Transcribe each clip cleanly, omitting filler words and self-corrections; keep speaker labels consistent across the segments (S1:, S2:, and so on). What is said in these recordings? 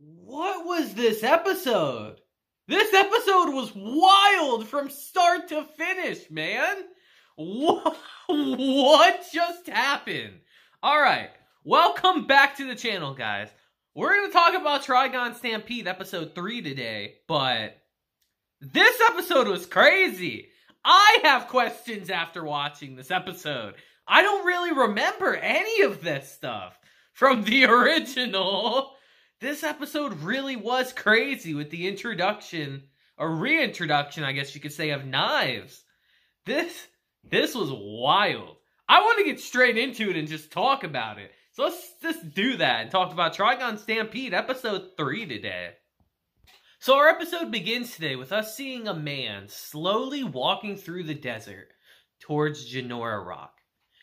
S1: What was this episode? This episode was wild from start to finish, man. What just happened? Alright, welcome back to the channel, guys. We're going to talk about Trigun Stampede episode 3 today, but this episode was crazy. I have questions after watching this episode. I don't really remember any of this stuff from the original. This episode really was crazy with the introduction, or reintroduction, I guess you could say, of knives. This was wild. I want to get straight into it and just talk about it. So let's just do that and talk about Trigun Stampede episode 3 today. So our episode begins today with us seeing a man slowly walking through the desert towards Genora Rock.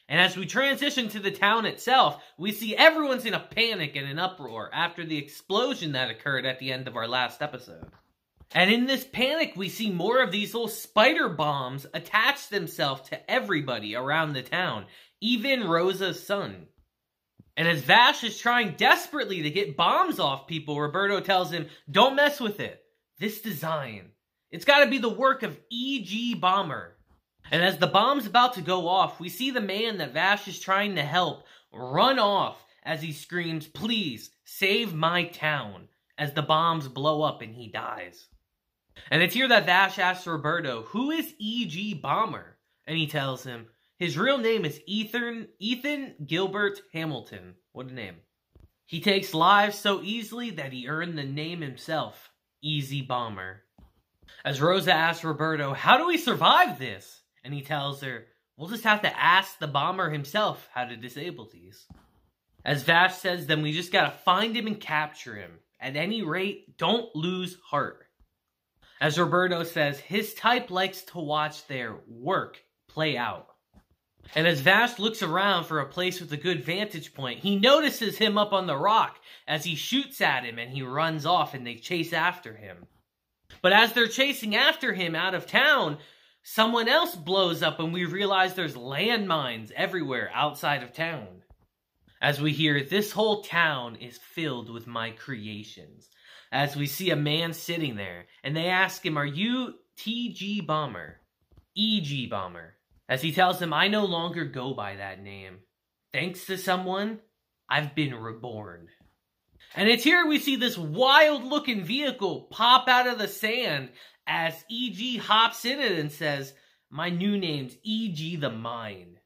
S1: And as we transition to the town itself, we see everyone's in a panic and an uproar after the explosion that occurred at the end of our last episode. And in this panic, we see more of these little spider bombs attach themselves to everybody around the town, even Rosa's son. And as Vash is trying desperately to get bombs off people, Roberto tells him, don't mess with it. This design, it's got to be the work of E.G. Bomber. And as the bomb's about to go off, we see the man that Vash is trying to help run off as he screams, please, save my town, as the bombs blow up and he dies. And it's here that Vash asks Roberto, who is E.G. Bomber? And he tells him, his real name is Ethan Gilbert Hamilton. What a name. He takes lives so easily that he earned the name himself, Easy Bomber. As Rosa asks Roberto, how do we survive this? And he tells her, we'll just have to ask the bomber himself how to disable these. As Vash says, then we just gotta find him and capture him. At any rate, don't lose heart. As Roberto says, his type likes to watch their work play out. And as Vash looks around for a place with a good vantage point, he notices him up on the rock as he shoots at him and he runs off and they chase after him. But as they're chasing after him out of town, someone else blows up and we realize there's landmines everywhere outside of town. As we hear, this whole town is filled with my creations. As we see a man sitting there and they ask him, are you T.G. Bomber? E.G. Bomber. As he tells them, I no longer go by that name. Thanks to someone, I've been reborn. And it's here we see this wild-looking vehicle pop out of the sand as E.G. hops in it and says, my new name's E.G. the Mind.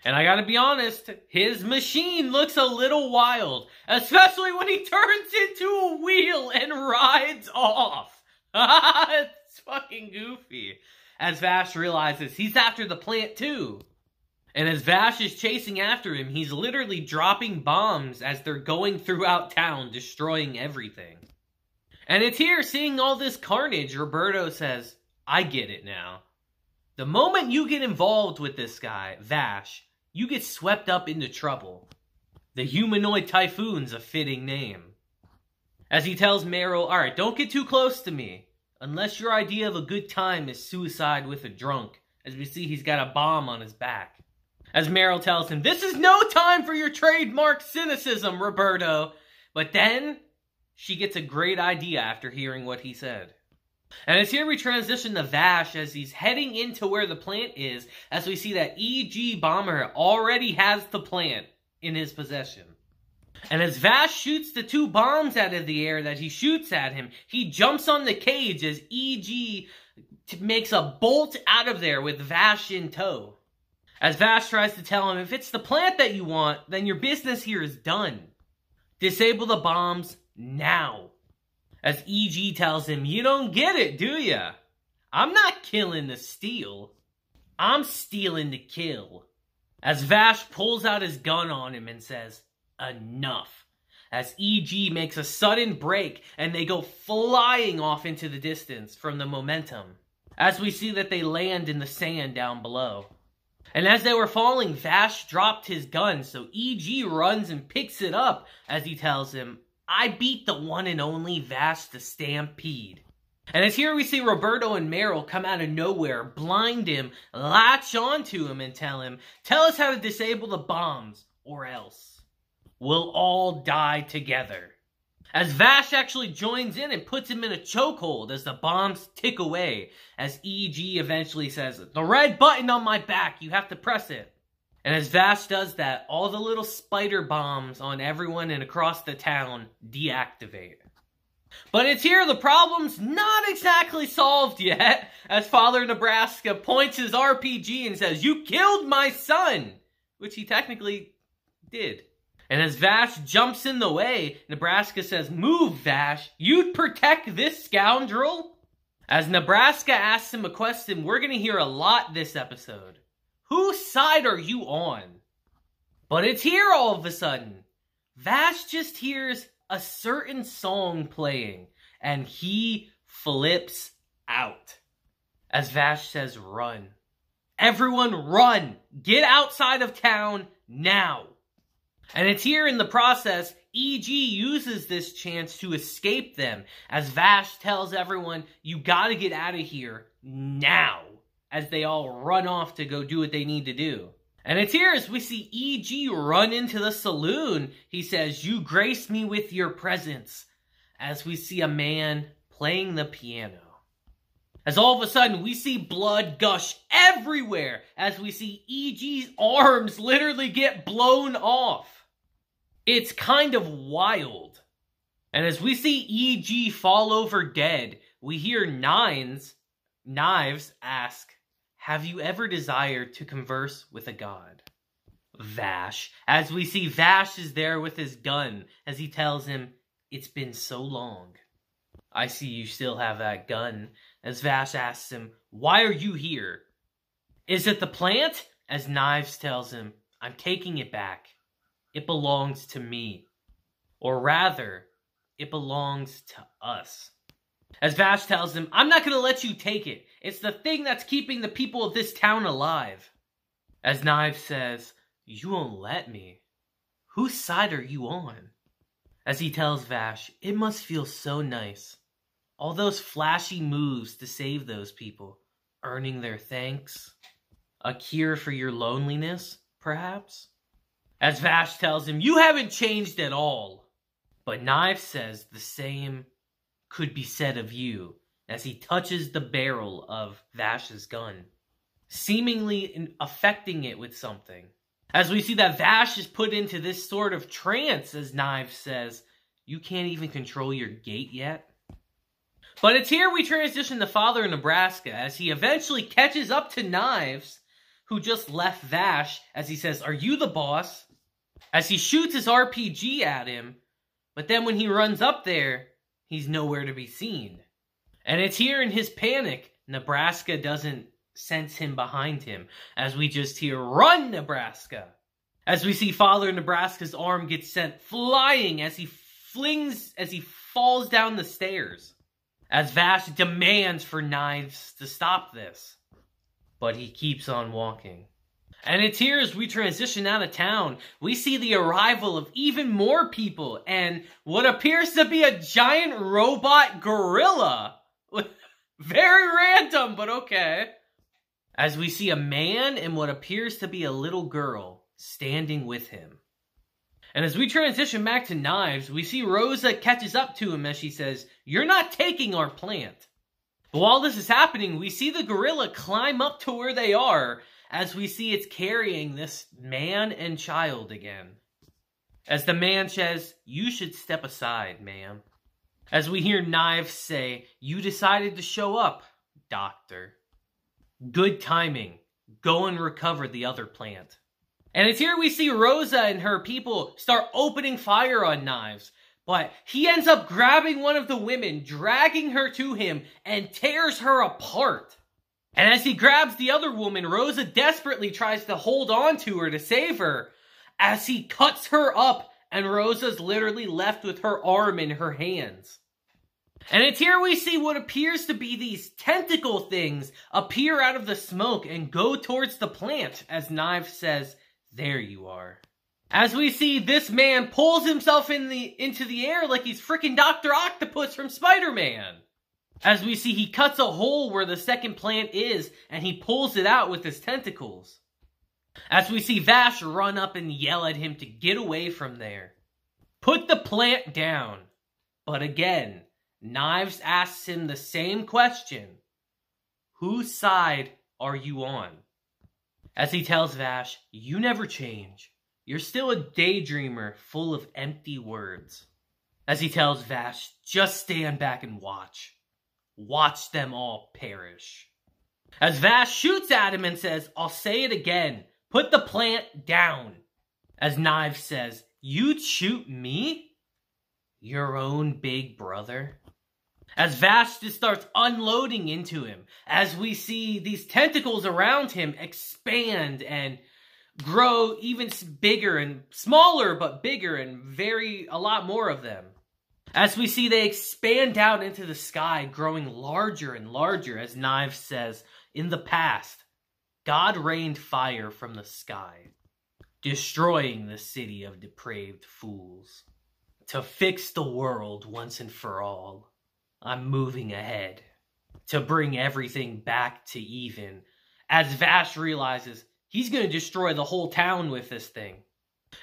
S1: And I gotta be honest, his machine looks a little wild, especially when he turns into a wheel and rides off. It's fucking goofy. As Vash realizes he's after the plant too. And as Vash is chasing after him, he's literally dropping bombs as they're going throughout town, destroying everything. And it's here, seeing all this carnage, Roberto says, I get it now. The moment you get involved with this guy, Vash, you get swept up into trouble. The Humanoid Typhoon's a fitting name. As he tells Meryl, alright, don't get too close to me. Unless your idea of a good time is suicide with a drunk. As we see, he's got a bomb on his back. As Meryl tells him, this is no time for your trademark cynicism, Roberto. But then, she gets a great idea after hearing what he said. And it's here we transition to Vash as he's heading into where the plant is, as we see that E.G. Bomber already has the plant in his possession. And as Vash shoots the 2 bombs out of the air that he shoots at him, he jumps on the cage as E.G. makes a bolt out of there with Vash in tow. As Vash tries to tell him, if it's the plant that you want, then your business here is done. Disable the bombs now. As E.G. tells him, you don't get it, do ya? I'm not killing to steal. I'm stealing to kill. As Vash pulls out his gun on him and says, enough. As E.G. makes a sudden break and they go flying off into the distance from the momentum. As we see that they land in the sand down below. And as they were falling, Vash dropped his gun, so E.G. runs and picks it up as he tells him, I beat the one and only Vash the Stampede. And as here we see Roberto and Meryl come out of nowhere, blind him, latch onto him and tell us how to disable the bombs, or else we'll all die together. As Vash actually joins in and puts him in a chokehold as the bombs tick away. As EG eventually says, "The red button on my back, you have to press it." And as Vash does that, all the little spider bombs on everyone and across the town deactivate. But it's here the problem's not exactly solved yet, as Father Nebraska points his RPG and says, "You killed my son!" Which he technically did. And as Vash jumps in the way, Nebraska says, "Move, Vash! You'd protect this scoundrel?" As Nebraska asks him a question we're going to hear a lot this episode. Whose side are you on? But it's here all of a sudden. Vash just hears a certain song playing, and he flips out. As Vash says, "Run. Everyone run! Get outside of town now!" And it's here in the process, EG uses this chance to escape them, as Vash tells everyone, "You gotta get out of here now," as they all run off to go do what they need to do. And it's here as we see EG run into the saloon. He says, "You grace me with your presence," as we see a man playing the piano. As all of a sudden, we see blood gush everywhere, as we see EG's arms literally get blown off. It's kind of wild. And as we see EG fall over dead, we hear Knives ask, "Have you ever desired to converse with a god?" Vash, as we see Vash is there with his gun, as he tells him, "It's been so long." "I see you still have that gun," as Vash asks him, "Why are you here?" "Is it the plant?" as Knives tells him, "I'm taking it back. It belongs to me. Or rather, it belongs to us." As Vash tells him, "I'm not going to let you take it. It's the thing that's keeping the people of this town alive." As Knives says, "You won't let me. Whose side are you on?" As he tells Vash, "It must feel so nice. All those flashy moves to save those people. Earning their thanks. A cure for your loneliness, perhaps?" As Vash tells him, "You haven't changed at all." But Knives says the same could be said of you, as he touches the barrel of Vash's gun, seemingly affecting it with something. As we see that Vash is put into this sort of trance, as Knives says, "You can't even control your gait yet." But it's here we transition to Father Nebraska, as he eventually catches up to Knives, who just left Vash, as he says, "Are you the boss?" As he shoots his RPG at him, but then when he runs up there, he's nowhere to be seen. And it's here in his panic, Nebraska doesn't sense him behind him, as we just hear, "Run, Nebraska!" As we see Father Nebraska's arm get sent flying as he falls down the stairs. As Vash demands for Knives to stop this. But he keeps on walking. And it's here as we transition out of town, we see the arrival of even more people and what appears to be a giant robot gorilla. Very random, but okay. As we see a man and what appears to be a little girl standing with him. And as we transition back to Knives, we see Rosa catches up to him as she says, "You're not taking our plant." But while this is happening, we see the gorilla climb up to where they are, as we see it's carrying this man and child again. As the man says, "You should step aside, ma'am." As we hear Knives say, "You decided to show up, doctor. Good timing. Go and recover the other plant." And it's here we see Rosa and her people start opening fire on Knives. But he ends up grabbing one of the women, dragging her to him, and tears her apart. And as he grabs the other woman, Rosa desperately tries to hold on to her to save her, as he cuts her up, and Rosa's literally left with her arm in her hands. And it's here we see what appears to be these tentacle things appear out of the smoke and go towards the plant, as Knives says, "There you are." As we see this man pulls himself into the air like he's freaking Dr. Octopus from Spider-Man. As we see he cuts a hole where the second plant is and he pulls it out with his tentacles. As we see Vash run up and yell at him to get away from there. "Put the plant down." But again, Knives asks him the same question. Whose side are you on? As he tells Vash, you never change. You're still a daydreamer full of empty words. As he tells Vash, just stand back and watch. Watch them all perish. As Vash shoots at him and says, I'll say it again. Put the plant down. As Knives says, you'd shoot me? Your own big brother? As Vash just starts unloading into him, as we see these tentacles around him expand and grow even bigger and smaller, but bigger and a lot more of them. As we see they expand out into the sky, growing larger and larger, as Knives says, in the past, God rained fire from the sky, destroying the city of depraved fools. To fix the world once and for all, I'm moving ahead. To bring everything back to even, as Vash realizes he's going to destroy the whole town with this thing.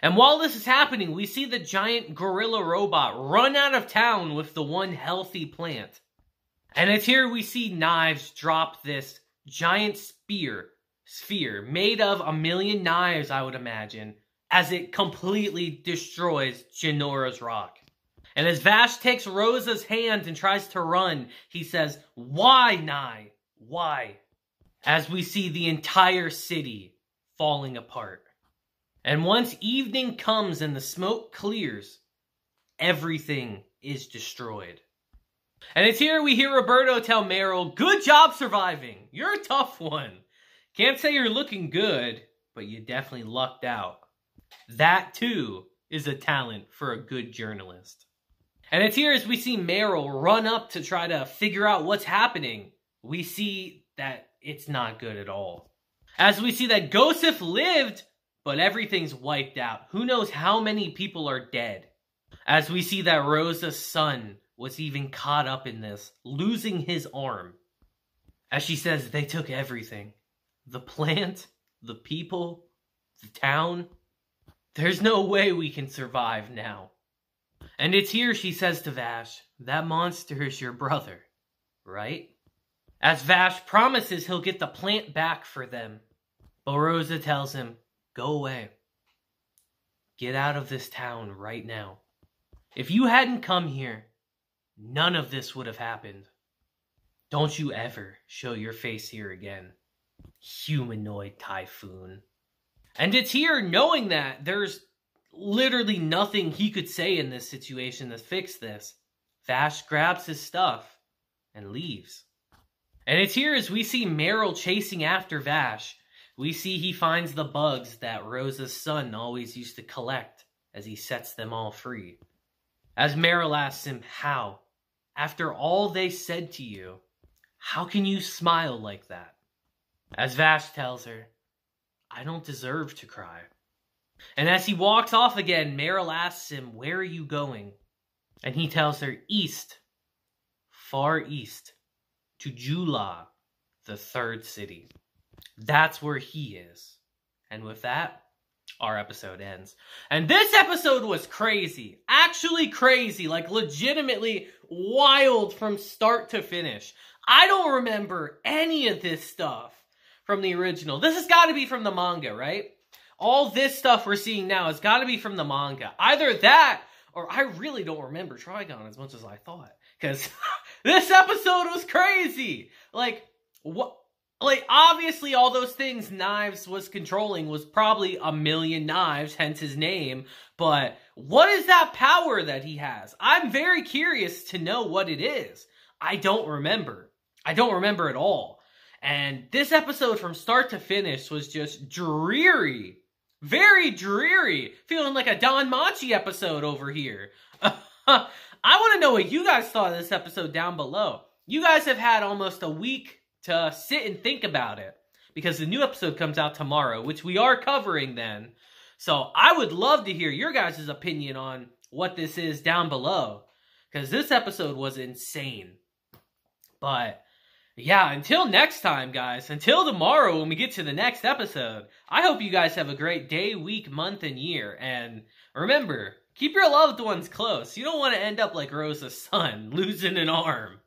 S1: And while this is happening, we see the giant gorilla robot run out of town with the one healthy plant. And it's here we see Knives drop this giant sphere made of 1,000,000 knives, I would imagine, as it completely destroys Genora's rock. And as Vash takes Rosa's hand and tries to run, he says, why, Nye? Why? As we see the entire city falling apart. And once evening comes and the smoke clears, everything is destroyed. And it's here we hear Roberto tell Meryl, good job surviving. You're a tough one. Can't say you're looking good, but you definitely lucked out. That, too, is a talent for a good journalist. And it's here as we see Meryl run up to try to figure out what's happening. We see that it's not good at all. As we see that Gosif lived, but everything's wiped out. Who knows how many people are dead? As we see that Rosa's son was even caught up in this, losing his arm. As she says, they took everything. The plant, the people, the town. There's no way we can survive now. And it's here she says to Vash, that monster is your brother, right? As Vash promises he'll get the plant back for them. But Rosa tells him, go away. Get out of this town right now. If you hadn't come here, none of this would have happened. Don't you ever show your face here again. Humanoid typhoon. And it's here knowing that there's literally nothing he could say in this situation to fix this. Vash grabs his stuff and leaves. And it's here as we see Meryl chasing after Vash. We see he finds the bugs that Rosa's son always used to collect as he sets them all free. As Meryl asks him, how? After all they said to you, how can you smile like that? As Vash tells her, I don't deserve to cry. And as he walks off again, Meryl asks him, where are you going? And he tells her, east, far east, to Jula, the third city. That's where he is. And with that, our episode ends. And this episode was crazy. Actually crazy. Like legitimately wild from start to finish. I don't remember any of this stuff from the original. This has got to be from the manga, right? All this stuff we're seeing now has got to be from the manga. Either that, or I really don't remember Trigun as much as I thought. Because this episode was crazy. Like, what? Like, obviously all those things Knives was controlling was probably 1,000,000 knives, hence his name. But what is that power that he has? I'm very curious to know what it is. I don't remember. I don't remember at all. And this episode from start to finish was just dreary. Very dreary. Feeling like a Don Machi episode over here. I want to know what you guys thought of this episode down below. You guys have had almost a week to sit and think about it, because the new episode comes out tomorrow, which we are covering then. So I would love to hear your guys' opinion on what this is down below, because this episode was insane. But yeah, until next time, guys, until tomorrow when we get to the next episode, I hope you guys have a great day, week, month, and year. And remember, keep Keep your loved ones close. You don't want to end up like Rosa's son, losing an arm.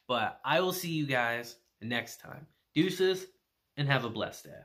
S1: But I will see you guys next time. Deuces, and have a blessed day.